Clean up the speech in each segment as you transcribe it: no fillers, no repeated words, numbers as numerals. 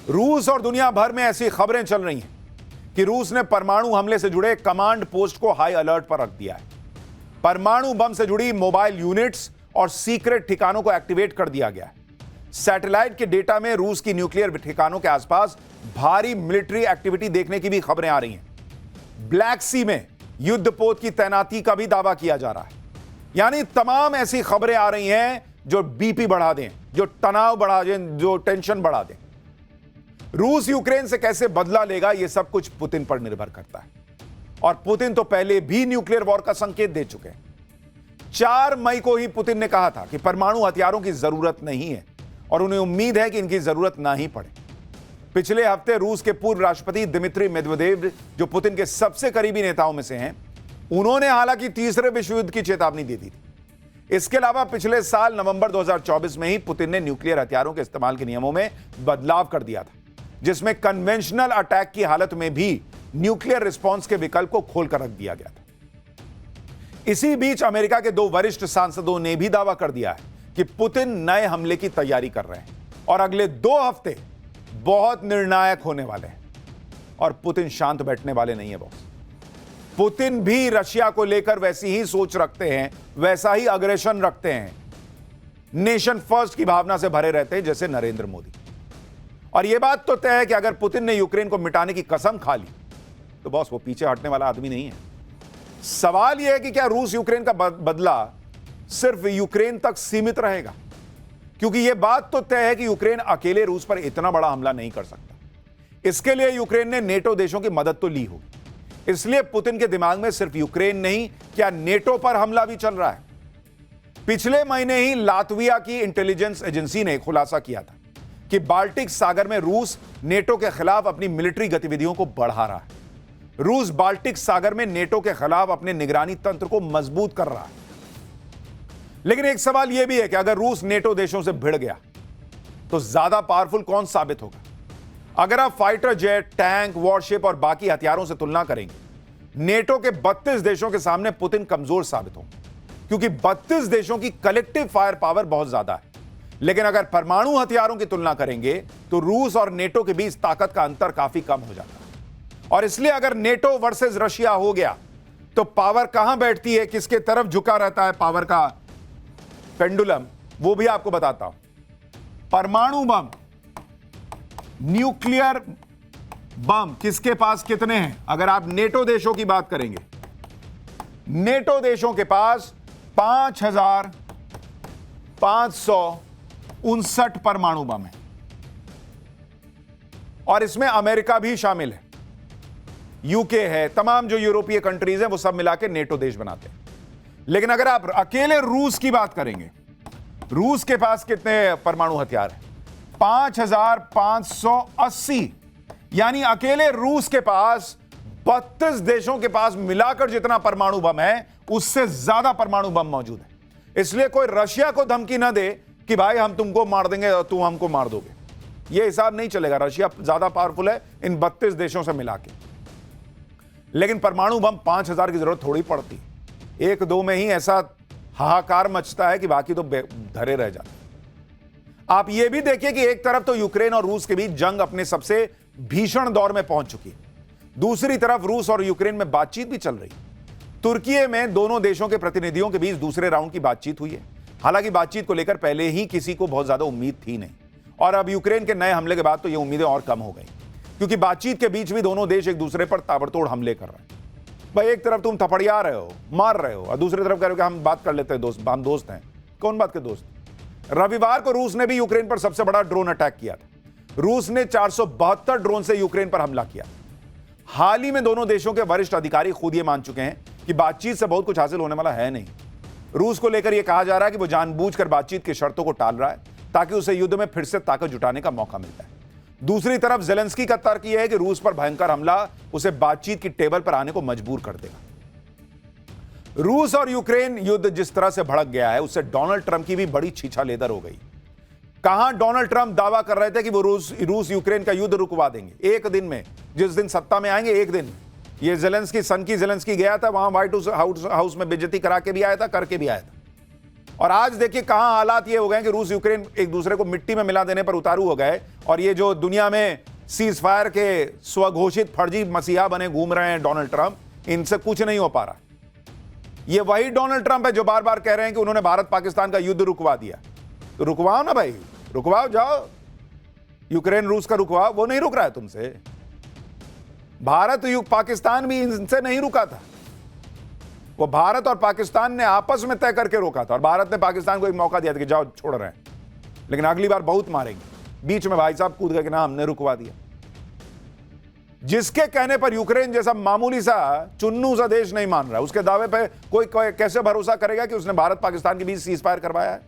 रूस और दुनिया भर में ऐसी खबरें चल रही हैं कि रूस ने परमाणु हमले से जुड़े कमांड पोस्ट को हाई अलर्ट पर रख दिया है। परमाणु बम से जुड़ी मोबाइल यूनिट्स और सीक्रेट ठिकानों को एक्टिवेट कर दिया गया है। सैटेलाइट के डेटा में रूस की न्यूक्लियर ठिकानों के आसपास भारी मिलिट्री एक्टिविटी देखने की भी खबरें आ रही हैं। ब्लैक सी में युद्धपोत की तैनाती का भी दावा किया जा रहा है। यानी तमाम ऐसी खबरें आ रही हैं जो बीपी बढ़ा दें, जो तनाव बढ़ा दें, जो टेंशन बढ़ा दें। रूस यूक्रेन से कैसे बदला लेगा, यह सब कुछ पुतिन पर निर्भर करता है। और पुतिन तो पहले भी न्यूक्लियर वॉर का संकेत दे चुके हैं। 4 मई को ही पुतिन ने कहा था कि परमाणु हथियारों की जरूरत नहीं है और उन्हें उम्मीद है कि इनकी जरूरत ना ही पड़े। पिछले हफ्ते रूस के पूर्व राष्ट्रपति दिमित्री मेदवेदेव, जो पुतिन के सबसे करीबी नेताओं में से हैं, उन्होंने हालांकि तीसरे विश्व युद्ध की चेतावनी दे दी थी। इसके अलावा पिछले साल नवंबर 2024 में ही पुतिन ने न्यूक्लियर हथियारों के इस्तेमाल के नियमों में बदलाव कर दिया था, जिसमें कन्वेंशनल अटैक की हालत में भी न्यूक्लियर रिस्पॉन्स के विकल्प को खोलकर रख दिया गया था। इसी बीच अमेरिका के 2 वरिष्ठ सांसदों ने भी दावा कर दिया है कि पुतिन नए हमले की तैयारी कर रहे हैं और अगले 2 हफ्ते बहुत निर्णायक होने वाले हैं। और पुतिन शांत बैठने वाले नहीं है बॉस। पुतिन भी रशिया को लेकर वैसी ही सोच रखते हैं, वैसा ही अग्रेशन रखते हैं, नेशन फर्स्ट की भावना से भरे रहते हैं जैसे नरेंद्र मोदी। और यह बात तो तय है कि अगर पुतिन ने यूक्रेन को मिटाने की कसम खा ली तो बॉस वो पीछे हटने वाला आदमी नहीं है। सवाल यह है कि क्या रूस यूक्रेन का बदला सिर्फ यूक्रेन तक सीमित रहेगा, क्योंकि यह बात तो तय है कि यूक्रेन अकेले रूस पर इतना बड़ा हमला नहीं कर सकता। इसके लिए यूक्रेन ने नेटो देशों की मदद तो ली होगी। इसलिए पुतिन के दिमाग में सिर्फ यूक्रेन नहीं, क्या नेटो पर हमला भी चल रहा है। पिछले महीने ही लातविया की इंटेलिजेंस एजेंसी ने खुलासा किया था कि बाल्टिक सागर में रूस नेटो के खिलाफ अपनी मिलिट्री गतिविधियों को बढ़ा रहा है। रूस बाल्टिक सागर में नेटो के खिलाफ अपने निगरानी तंत्र को मजबूत कर रहा है। लेकिन एक सवाल यह भी है कि अगर रूस नेटो देशों से भिड़ गया तो ज्यादा पावरफुल कौन साबित होगा। अगर आप फाइटर जेट, टैंक, वॉरशिप और बाकी हथियारों से तुलना करेंगे, नेटो के 32 देशों के सामने पुतिन कमजोर साबित होंगे, क्योंकि 32 देशों की कलेक्टिव फायर पावर बहुत ज्यादा है। लेकिन अगर परमाणु हथियारों की तुलना करेंगे तो रूस और नेटो के बीच ताकत का अंतर काफी कम हो जाता है। और इसलिए अगर नेटो वर्सेस रशिया हो गया तो पावर कहां बैठती है, किसके तरफ झुका रहता है पावर का पेंडुलम, वो भी आपको बताता हूं। परमाणु बम, न्यूक्लियर बम किसके पास कितने हैं? अगर आप नेटो देशों की बात करेंगे, नेटो देशों के पास 5,559 परमाणु बम है और इसमें अमेरिका भी शामिल है, यूके है, तमाम जो यूरोपीय कंट्रीज हैं वो सब मिला के नेटो देश बनाते हैं। लेकिन अगर आप अकेले रूस की बात करेंगे, रूस के पास कितने परमाणु हथियार हैं? 5,580। यानी अकेले रूस के पास 32 देशों के पास मिलाकर जितना परमाणु बम है उससे ज्यादा परमाणु बम मौजूद है। इसलिए कोई रशिया को धमकी ना दे कि भाई हम तुमको मार देंगे और तुम हमको मार दोगे, यह हिसाब नहीं चलेगा। रशिया ज्यादा पावरफुल है इन 32 देशों से मिला के। लेकिन परमाणु बम 5,000 की जरूरत थोड़ी पड़ती, 1-2 में ही ऐसा हाहाकार मचता है कि बाकी तो धरे रह जाते। आप यह भी देखिए कि एक तरफ तो यूक्रेन और रूस के बीच जंग अपने सबसे भीषण दौर में पहुंच चुकी है, दूसरी तरफ रूस और यूक्रेन में बातचीत भी चल रही। तुर्की में दोनों देशों के प्रतिनिधियों के बीच दूसरे राउंड की बातचीत हुई है। हालांकि बातचीत को लेकर पहले ही किसी को बहुत ज्यादा उम्मीद थी नहीं, और अब यूक्रेन के नए हमले के बाद तो ये उम्मीदें और कम हो गई, क्योंकि बातचीत के बीच भी दोनों देश एक दूसरे पर ताबड़तोड़ हमले कर रहे हैं। भाई एक तरफ तुम थपड़िया रहे हो, मार रहे हो, और दूसरी तरफ कह रहे हो कि हम बात कर लेते हैं, दोस्त, हम दोस्त हैं। कौन बात के दोस्त? रविवार को रूस ने भी यूक्रेन पर सबसे बड़ा ड्रोन अटैक किया था। रूस ने 472 ड्रोन से यूक्रेन पर हमला किया। हाल ही में दोनों देशों के वरिष्ठ अधिकारी खुद ये मान चुके हैं कि बातचीत से बहुत कुछ हासिल होने वाला है नहीं। रूस को लेकर यह कहा जा रहा है कि वो जानबूझकर बातचीत की शर्तों को टाल रहा है ताकि उसे युद्ध में फिर से ताकत जुटाने का मौका मिलता है। दूसरी तरफ जेलेंस्की का तर्क यह है कि रूस पर भयंकर हमला उसे बातचीत की टेबल पर आने को मजबूर कर देगा। रूस और यूक्रेन युद्ध जिस तरह से भड़क गया है उससे डोनाल्ड ट्रंप की भी बड़ी छीछालेदर हो गई। कहां डोनाल्ड ट्रंप दावा कर रहे थे कि वो रूस यूक्रेन का युद्ध रुकवा देंगे एक दिन में, जिस दिन सत्ता में आएंगे एक दिन में। ये जेलेंस्की गया था वहां, व्हाइट हाउस में बेइज्जती करा के भी आया था, करके भी आया था। और आज देखिए कहां हालात ये हो गए कि रूस यूक्रेन एक दूसरे को मिट्टी में मिला देने पर उतारू हो गए, और ये जो दुनिया में सीज फायर के स्वघोषित फर्जी मसीहा बने घूम रहे हैं डोनाल्ड ट्रंप, इनसे कुछ नहीं हो पा रहा। ये वही डोनाल्ड ट्रंप है जो बार बार कह रहे हैं कि उन्होंने भारत पाकिस्तान का युद्ध रुकवा दिया। तो रुकवाओ ना भाई, रुकवाओ, जाओ यूक्रेन रूस का रुकवाओ। वो नहीं रुक रहा है तुमसे। भारत पाकिस्तान भी इनसे नहीं रुका था, वो भारत और पाकिस्तान ने आपस में तय करके रोका था, और भारत ने पाकिस्तान को एक मौका दिया था कि जाओ छोड़ रहे हैं, लेकिन अगली बार बहुत मारेंगे। बीच में भाई साहब कूद गए कि ना हमने रुकवा दिया। जिसके कहने पर यूक्रेन जैसा मामूली सा चुन्नू सा देश नहीं मान रहा, उसके दावे पे कोई कैसे भरोसा करेगा कि उसने भारत पाकिस्तान के बीच सीज फायर करवाया है।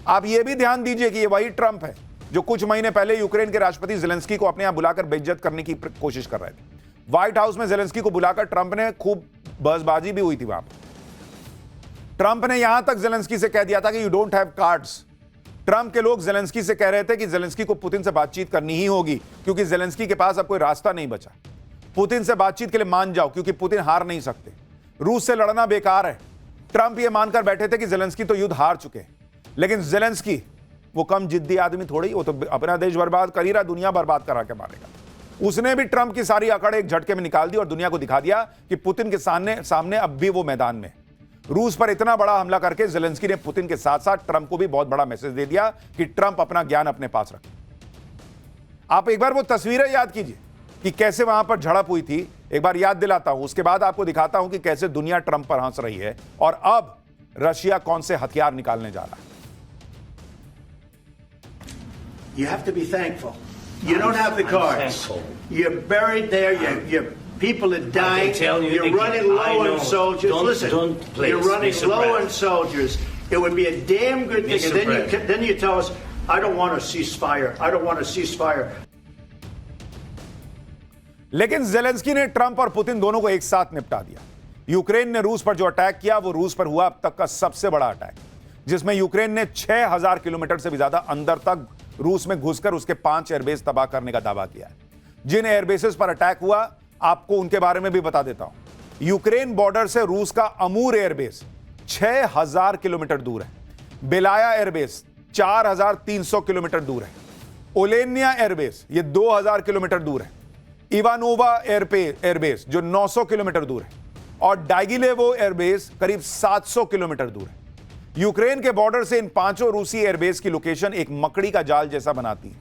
आप यह भी ध्यान दीजिए कि ये वही ट्रंप है जो कुछ महीने पहले यूक्रेन के राष्ट्रपति जेलेंस्की को अपने यहां बुलाकर बेइज्जत करने की कोशिश कर रहे थे। व्हाइट हाउस में जेलेंस्की को बुलाकर ट्रंप ने खूब बहसबाजी भी हुई थी वहां पर। ट्रंप ने यहां तक जेलेंस्की से कह दिया था कि you don't have cards. Trump के लोग जेलेंस्की से कह रहे थे कि जेलेंस्की को पुतिन से बातचीत करनी ही होगी, क्योंकि जेलेंस्की के पास अब कोई रास्ता नहीं बचा। पुतिन से बातचीत के लिए मान जाओ, क्योंकि पुतिन हार नहीं सकते, रूस से लड़ना बेकार है। ट्रंप ये मानकर बैठे थे कि जेलेंस्की तो युद्ध हार चुके, लेकिन जेलेंस्की वो कम जिद्दी आदमी थोड़ी, वो तो अपना देश बर्बाद कर ही रहा, दुनिया बर्बाद करा के मारेगा। उसने भी ट्रंप की सारी अकड़ एक झटके में निकाल दी और दुनिया को दिखा दिया कि पुतिन के सामने अब भी वो मैदान में। रूस पर इतना बड़ा हमला करके जेलेंस्की ने पुतिन के साथ साथ ट्रंप को भी बहुत बड़ा मैसेज दे दिया कि ट्रंप अपना ज्ञान अपने पास रखे। आप एक बार वो तस्वीरें याद कीजिए कि कैसे वहां पर झड़प हुई थी, एक बार याद दिलाता हूं, उसके बाद आपको दिखाता हूं कि कैसे दुनिया ट्रंप पर हंस रही है और अब रशिया कौन से हथियार निकालने जा रहा है। You have to be thankful. You don't have the cards. You're buried there. Your people are dying. You're running low on soldiers. Listen, you're running low on soldiers. It would be a damn good thing. And then you tell us, I don't want a ceasefire. I don't want a ceasefire. लेकिन Zelensky ने Trump और Putin दोनों को एक साथ निपटा दिया। Ukraine ने रूस पर जो अटैक किया वो रूस पर हुआ अब तक का सबसे बड़ा अटैक, जिसमें यूक्रेन ने 6000 किलोमीटर से भी ज्यादा अंदर तक रूस में घुसकर उसके 5 एयरबेस तबाह करने का दावा किया है। जिन एयरबेसेस पर अटैक हुआ आपको उनके बारे में भी बता देता हूं। यूक्रेन बॉर्डर से रूस का अमूर एयरबेस 6000 किलोमीटर दूर है। बेलाया एयरबेस 4300 किलोमीटर दूर है। ओलेनिया एयरबेस ये 2000 किलोमीटर दूर है। इवानोवा एयरबेस जो 900 किलोमीटर दूर है, और डाइगिलेवो एयरबेस करीब 700 किलोमीटर दूर है। यूक्रेन के बॉर्डर से इन पांचों रूसी एयरबेस की लोकेशन एक मकड़ी का जाल जैसा बनाती है,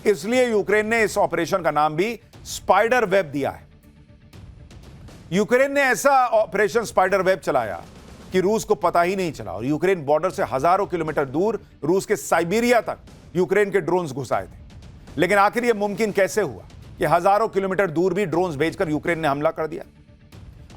इसलिए यूक्रेन ने इस ऑपरेशन का नाम भी स्पाइडर वेब दिया है। यूक्रेन ने ऐसा ऑपरेशन स्पाइडर वेब चलाया कि रूस को पता ही नहीं चला, और यूक्रेन बॉर्डर से हजारों किलोमीटर दूर रूस के साइबेरिया तक यूक्रेन के ड्रोन्स घुस आए थे। लेकिन आखिर यह मुमकिन कैसे हुआ कि हजारों किलोमीटर दूर भी ड्रोन्स भेजकर यूक्रेन ने हमला कर दिया?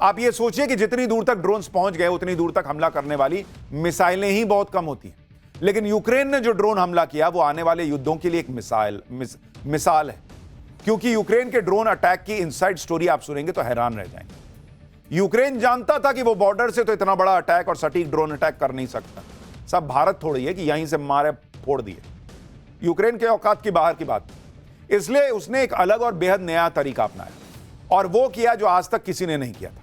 आप ये सोचिए कि जितनी दूर तक ड्रोन्स पहुंच गए उतनी दूर तक हमला करने वाली मिसाइलें ही बहुत कम होती हैं, लेकिन यूक्रेन ने जो ड्रोन हमला किया वो आने वाले युद्धों के लिए एक मिसाल है, क्योंकि यूक्रेन के ड्रोन अटैक की इनसाइड स्टोरी आप सुनेंगे तो हैरान रह जाएंगे। यूक्रेन जानता था कि वो बॉर्डर से तो इतना बड़ा अटैक और सटीक ड्रोन अटैक कर नहीं सकता। सब भारत थोड़ी है कि यहीं से मारे फोड़ दिए, यूक्रेन के औकात की बाहर की बात। इसलिए उसने एक अलग और बेहद नया तरीका अपनाया, और वो किया जो आज तक किसी ने नहीं किया था।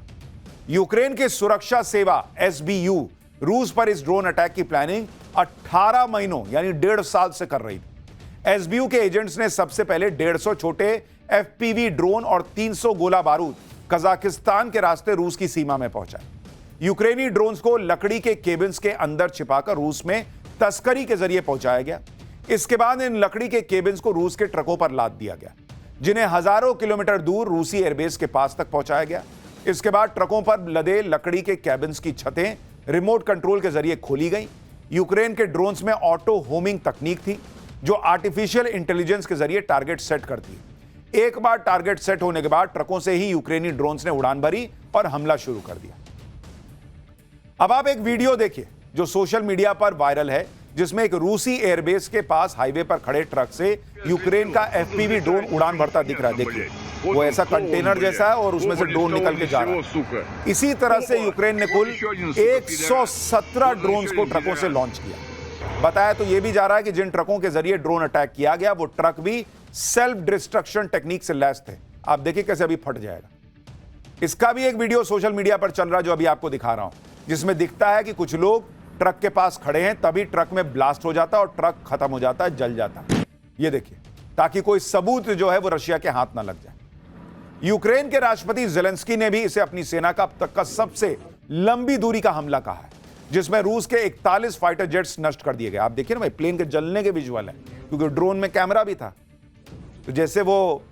यूक्रेन की सुरक्षा सेवा SBU रूस पर इस ड्रोन अटैक की प्लानिंग 18 महीनों यानी 1.5 साल से कर रही थी। SBU के एजेंट्स ने सबसे पहले 150 छोटे FPV ड्रोन और 300 गोला बारूद कजाकिस्तान के रास्ते रूस की सीमा में पहुंचाए। यूक्रेनी ड्रोन्स को लकड़ी के केबिन्स के अंदर छिपाकर रूस में तस्करी के जरिए पहुंचाया गया। इसके बाद इन लकड़ी के केबिन्स को रूस के ट्रकों पर लाद दिया गया, जिन्हें हजारों किलोमीटर दूर रूसी एयरबेस के पास तक पहुंचाया गया। इसके बाद ट्रकों पर लदे लकड़ी के कैबिन्स की छतें रिमोट कंट्रोल के जरिए खोली गई। यूक्रेन के ड्रोन्स में ऑटो होमिंग तकनीक थी, जो आर्टिफिशियल इंटेलिजेंस के जरिए टारगेट सेट करती है। एक बार टारगेट सेट होने के बाद ट्रकों से ही यूक्रेनी ड्रोन्स ने उड़ान भरी और हमला शुरू कर दिया। अब आप एक वीडियो देखिए जो सोशल मीडिया पर वायरल है, जिसमें एक रूसी एयरबेस के पास हाईवे पर खड़े ट्रक से यूक्रेन का FPV ड्रोन उड़ान भरता दिख रहा है। देखिए वो ऐसा कंटेनर जैसा है और उसमें से ड्रोन निकल के जा रहा है। इसी तरह से यूक्रेन ने कुल 117 ड्रोन्स को ट्रकों से लॉन्च किया। बताया तो यह भी जा रहा है कि जिन ट्रकों के जरिए ड्रोन अटैक किया गया वो ट्रक भी सेल्फ डिस्ट्रक्शन टेक्निक से लैस थे। आप देखिए कैसे अभी फट जाएगा। इसका भी एक वीडियो सोशल मीडिया पर चल रहा है जो अभी आपको दिखा रहा हूं, जिसमें दिखता है कि कुछ लोग ट्रक के पास खड़े हैं तभी ट्रक में ब्लास्ट हो जाता है और ट्रक खत्म हो जाता है, जल जाता है। ये देखिए, ताकि कोई सबूत जो है वो रशिया के हाथ ना लग जाए। यूक्रेन के राष्ट्रपति जेलेंस्की ने भी इसे अपनी सेना का अब तक का सबसे लंबी दूरी का हमला कहा है, जिसमें रूस के 41 फाइटर जेट्स नष्ट कर दिए गए। आप देखिए ना भाई, प्लेन के जलने के विजुअल है, क्योंकि ड्रोन में कैमरा भी था। तो जैसे वो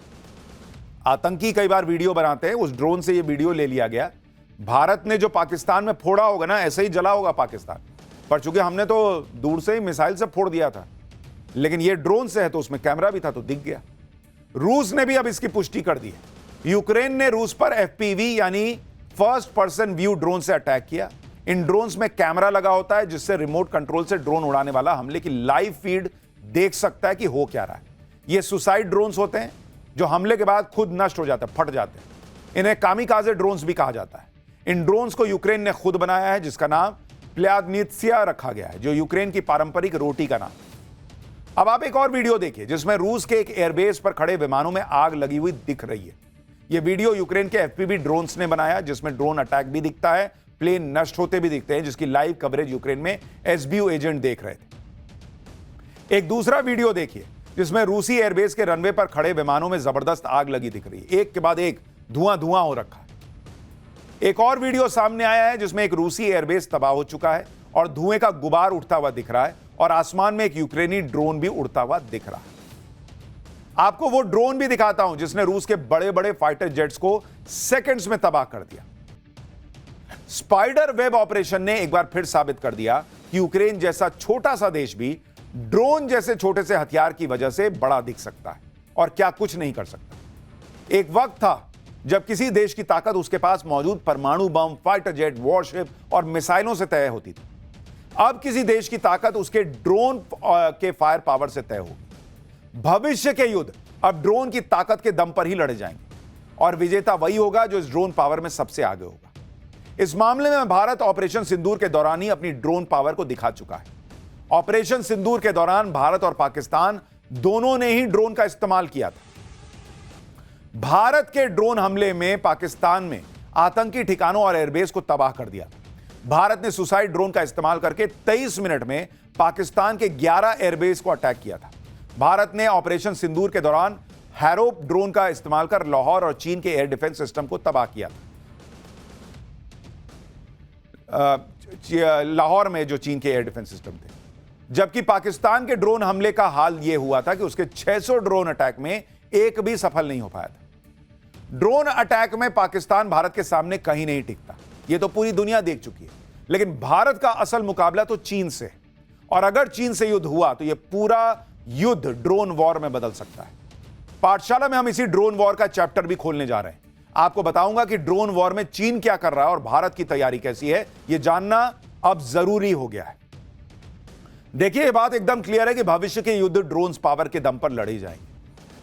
आतंकी कई बार वीडियो बनाते हैं, उस ड्रोन से ये वीडियो ले लिया गया। भारत ने जो पाकिस्तान में फोड़ा होगा ना, ऐसे ही जला होगा पाकिस्तान, पर चूंकि हमने तो दूर से ही मिसाइल से फोड़ दिया था, लेकिन ये ड्रोन से है तो उसमें कैमरा भी था तो दिख गया। रूस ने भी अब इसकी पुष्टि कर दी है। यूक्रेन ने रूस पर FPV यानी फर्स्ट पर्सन व्यू ड्रोन से अटैक किया। इन ड्रोन्स में कैमरा लगा होता है, जिससे रिमोट कंट्रोल से ड्रोन उड़ाने वाला हमले की लाइव फीड देख सकता है कि हो क्या रहा है। ये सुसाइड ड्रोन्स होते हैं जो हमले के बाद खुद नष्ट हो जाते हैं, फट जाते हैं। इन्हें कामिकाजे ड्रोन्स भी कहा जाता है। इन ड्रोन्स को यूक्रेन ने खुद बनाया है, जिसका नाम प्ल्यादनित्सिया रखा गया है, जो यूक्रेन की पारंपरिक रोटी का नाम। अब आप एक और वीडियो देखिए, जिसमें रूस के एक एयरबेस पर खड़े विमानों में आग लगी हुई दिख रही है। यह वीडियो यूक्रेन के FPV ड्रोन्स ने बनाया, जिसमें ड्रोन अटैक भी दिखता है, प्लेन नष्ट होते भी दिखते हैं, जिसकी लाइव कवरेज यूक्रेन में SBU एजेंट देख रहे थे। एक दूसरा वीडियो देखिए, जिसमें रूसी एयरबेस के रनवे पर खड़े विमानों में जबरदस्त आग लगी दिख रही है। एक के बाद एक धुआं धुआं हो रखा है। एक और वीडियो सामने आया है, जिसमें एक रूसी एयरबेस तबाह हो चुका है और धुएं का गुबार उठता हुआ दिख रहा है, और आसमान में एक यूक्रेनी ड्रोन भी उड़ता हुआ दिख रहा है। आपको वो ड्रोन भी दिखाता हूं जिसने रूस के बड़े बड़े फाइटर जेट्स को सेकंड्स में तबाह कर दिया। स्पाइडर वेब ऑपरेशन ने एक बार फिर साबित कर दिया कि यूक्रेन जैसा छोटा सा देश भी ड्रोन जैसे छोटे से हथियार की वजह से बड़ा दिख सकता है और क्या कुछ नहीं कर सकता। एक वक्त था जब किसी देश की ताकत उसके पास मौजूद परमाणु बम, फाइटर जेट, वॉरशिप और मिसाइलों से तय होती थी। अब किसी देश की ताकत उसके ड्रोन के फायर पावर से तय होगी। भविष्य के युद्ध अब ड्रोन की ताकत के दम पर ही लड़े जाएंगे और विजेता वही होगा जो इस ड्रोन पावर में सबसे आगे होगा। इस मामले में भारत ऑपरेशन सिंदूर के दौरान ही अपनी ड्रोन पावर को दिखा चुका है। ऑपरेशन सिंदूर के दौरान भारत और पाकिस्तान दोनों ने ही ड्रोन का इस्तेमाल किया था। भारत के ड्रोन हमले में पाकिस्तान में आतंकी ठिकानों और एयरबेस को तबाह कर दिया। भारत ने सुसाइड ड्रोन का इस्तेमाल करके 23 मिनट में पाकिस्तान के 11 एयरबेस को अटैक किया था। भारत ने ऑपरेशन सिंदूर के दौरान हैरोप ड्रोन का इस्तेमाल कर लाहौर और चीन के एयर डिफेंस सिस्टम को तबाह किया था। लाहौर में जो चीन के एयर डिफेंस सिस्टम थे, जबकि पाकिस्तान के ड्रोन हमले का हाल यह हुआ था कि उसके 600 ड्रोन अटैक में एक भी सफल नहीं हो पाया था। ड्रोन अटैक में पाकिस्तान भारत के सामने कहीं नहीं टिकता, यह तो पूरी दुनिया देख चुकी है। लेकिन भारत का असल मुकाबला तो चीन से है, और अगर चीन से युद्ध हुआ तो यह पूरा युद्ध ड्रोन वॉर में बदल सकता है। पाठशाला में हम इसी ड्रोन वॉर का चैप्टर भी खोलने जा रहे हैं। आपको बताऊंगा कि ड्रोन वॉर में चीन क्या कर रहा है और भारत की तैयारी कैसी है, यह जानना अब जरूरी हो गया है। देखिए, यह बात एकदम क्लियर है कि भविष्य के युद्ध ड्रोन पावर के दम पर लड़े जाएंगे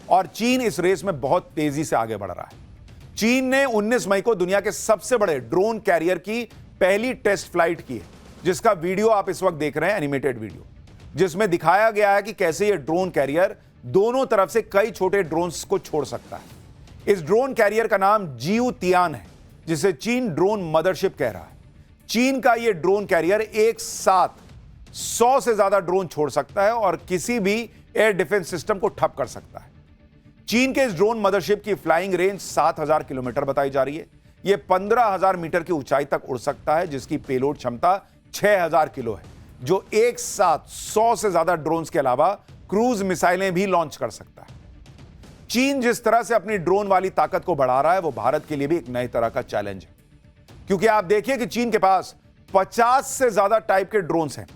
और चीन इस रेस में बहुत तेजी से आगे बढ़ रहा है। चीन ने 19 मई को दुनिया के सबसे बड़े ड्रोन कैरियर की पहली टेस्ट फ्लाइट की है, जिसका वीडियो आप इस वक्त देख रहे हैं, एनिमेटेड वीडियो, जिसमें दिखाया गया है कि कैसे यह ड्रोन कैरियर दोनों तरफ से कई छोटे ड्रोन्स को छोड़ सकता है। इस ड्रोन कैरियर का नाम जियू तियान है, जिसे चीन ड्रोन मदरशिप कह रहा है। चीन का यह ड्रोन कैरियर एक साथ 100 से ज्यादा ड्रोन छोड़ सकता है और किसी भी एयर डिफेंस सिस्टम को ठप कर सकता है। चीन के इस ड्रोन मदरशिप की फ्लाइंग रेंज 7000 किलोमीटर बताई जा रही है। यह 15000 मीटर की ऊंचाई तक उड़ सकता है, जिसकी पेलोड क्षमता 6000 किलो है, जो एक साथ 100 से ज्यादा ड्रोन्स के अलावा क्रूज मिसाइलें भी लॉन्च कर सकता है। चीन जिस तरह से अपनी ड्रोन वाली ताकत को बढ़ा रहा है, वो भारत के लिए भी एक नए तरह का चैलेंज है, क्योंकि आप देखिए कि चीन के पास 50 से ज्यादा टाइप के ड्रोन्स हैं।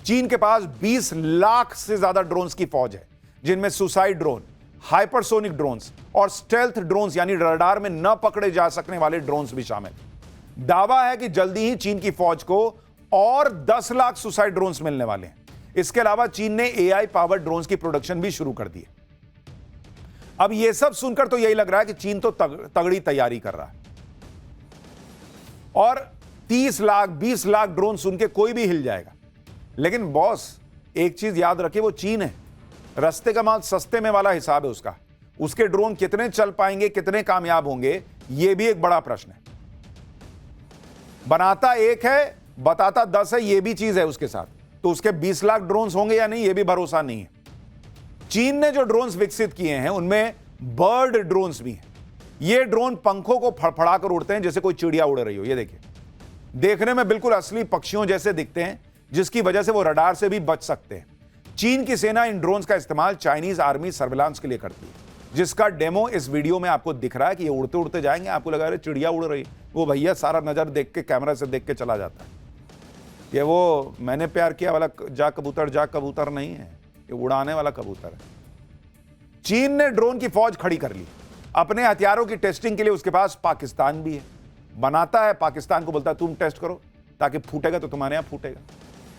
चीन के पास 20 लाख से ज्यादा ड्रोन्स की फौज है, जिनमें सुसाइड ड्रोन, हाइपरसोनिक ड्रोन्स और स्टेल्थ ड्रोन्स यानी रडार में न पकड़े जा सकने वाले ड्रोन्स भी शामिल। दावा है कि जल्दी ही चीन की फौज को और 10 लाख सुसाइड ड्रोन्स मिलने वाले हैं। इसके अलावा चीन ने AI पावर ड्रोन्स की प्रोडक्शन भी शुरू कर दी है। अब यह सब सुनकर तो यही लग रहा है कि चीन तो तगड़ी तैयारी कर रहा है, और 30 लाख 20 लाख ड्रोन सुन के कोई भी हिल जाएगा। लेकिन बॉस, एक चीज याद रखिए, वो चीन है। रस्ते का माल सस्ते में वाला हिसाब है उसका। उसके ड्रोन कितने चल पाएंगे, कितने कामयाब होंगे, यह भी एक बड़ा प्रश्न है। बनाता एक है, बताता 10 है, ये भी चीज है उसके साथ, तो उसके 20 लाख ड्रोन्स होंगे या नहीं, ये भी भरोसा नहीं है। चीन ने जो ड्रोन्स विकसित किए हैं उनमें बर्ड ड्रोन्स भी हैं। ये ड्रोन पंखों को फड़फड़ा कर उड़ते हैं जैसे कोई चिड़िया उड़ रही हो। ये देखिए, देखने में बिल्कुल असली पक्षियों जैसे दिखते हैं, जिसकी वजह से वो रडार से भी बच सकते हैं। चीन की सेना इन ड्रोन्स का इस्तेमाल चाइनीज आर्मी सर्विलांस के लिए करती है, जिसका डेमो इस वीडियो में आपको दिख रहा है कि ये उड़ते उड़ते जाएंगे, आपको लगा रहे चिड़िया उड़ रही, वो भैया सारा नजर देख के कैमरा से देख के चला जाता है। ये वो मैंने प्यार किया वाला जा कबूतर नहीं है, ये उड़ाने वाला कबूतर है। चीन ने ड्रोन की फौज खड़ी कर ली। अपने हथियारों की टेस्टिंग के लिए उसके पास पाकिस्तान भी है, बनाता है, पाकिस्तान को बोलता है तुम टेस्ट करो, ताकि फूटेगा तो तुम्हारे यहां फूटेगा।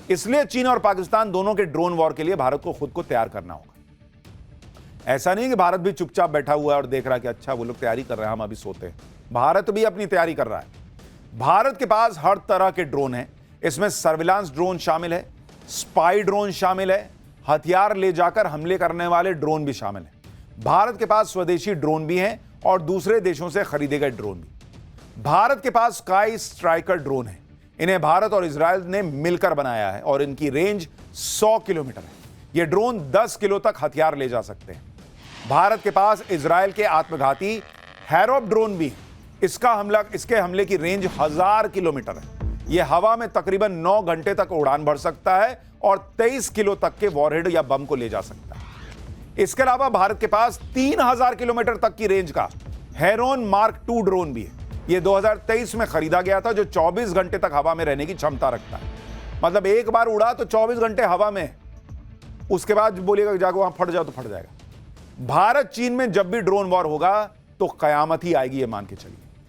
इसलिए चीन और पाकिस्तान दोनों के ड्रोन वॉर के लिए भारत को खुद को तैयार करना होगा। ऐसा नहीं कि भारत भी चुपचाप बैठा हुआ है और देख रहा है कि अच्छा वो लोग तैयारी कर रहे हैं, हम अभी सोते हैं। भारत भी अपनी तैयारी कर रहा है। भारत के पास हर तरह के ड्रोन है, इसमें सर्विलांस ड्रोन शामिल है, स्पाई ड्रोन शामिल है, हथियार ले जाकर हमले करने वाले ड्रोन भी शामिल है। भारत के पास स्वदेशी ड्रोन भी हैं और दूसरे देशों से खरीदे गए ड्रोन भी। भारत के पास स्काई स्ट्राइकर ड्रोन है। इन्हें भारत और इजरायल ने मिलकर बनाया है और इनकी रेंज 100 किलोमीटर है। ये ड्रोन 10 किलो तक हथियार ले जा सकते हैं। भारत के पास इजरायल के आत्मघाती हैरोप ड्रोन भी है। इसके हमले की रेंज 1000 किलोमीटर है। यह हवा में तकरीबन 9 घंटे तक उड़ान भर सकता है और 23 किलो तक के वॉरहेड या बम को ले जा सकता है। इसके अलावा भारत के पास 3000 किलोमीटर तक की रेंज का हेरोन मार्क 2 ड्रोन भी है। यह 2023 में खरीदा गया था, जो 24 घंटे तक हवा में रहने की क्षमता रखता है। मतलब एक बार उड़ा तो 24 घंटे हवा में, उसके बाद बोलिएगा जागो वहां फट जाओ तो फट जाएगा। भारत चीन में जब भी ड्रोन वॉर होगा तो कयामत ही आएगी, ये मान के चलिए।